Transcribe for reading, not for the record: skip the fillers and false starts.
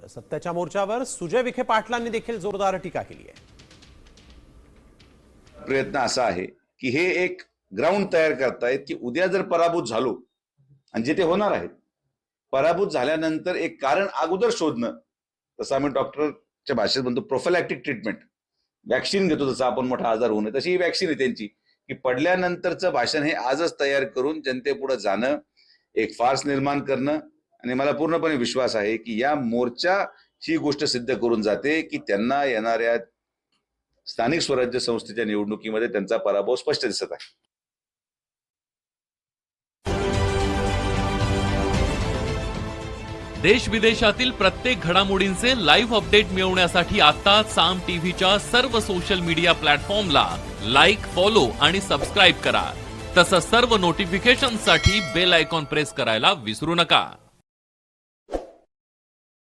सत्याच्या मोर्चावर सुजय विखे पाटलांनी देखील जोरदार टीका केली आहे. प्रयत्न असा आहे की हे एक ग्राउंड तयार करतायत की उद्या जर पराभूत झालो, आणि जे ते होणार आहेत, पराभूत झाल्यानंतर एक कारण अगोदर शोधणं, तसं आम्ही डॉक्टरच्या भाषेत म्हणतो प्रोफिलॅक्टिक ट्रीटमेंट, वॅक्सिन घेतो जसं आपण मोठा आजार होऊ नये तशी ही वॅक्सिन आहे त्यांची, की पडल्यानंतरचं भाषण हे आजच तयार करून जनतेपुढे जाणं, एक फार्स निर्माण करणं. आणि मला पूर्णपणे विश्वास आहे की या मोर्चा ही गोष्ट सिद्ध करून जाते की त्यांना येणाऱ्या स्थानिक स्वराज्य संस्थेच्या निवडणुकीमध्ये त्यांचा पराभव स्पष्ट दिसत आहे. देश विदेशातील प्रत्येक घडामोडींचे लाईव्ह अपडेट मिळवण्यासाठी आता साम टीव्हीच्या सर्व सोशल मीडिया प्लॅटफॉर्मला लाईक, फॉलो आणि सबस्क्राईब करा. तसंच सर्व नोटिफिकेशनसाठी बेल आयकॉन प्रेस करायला विसरू नका.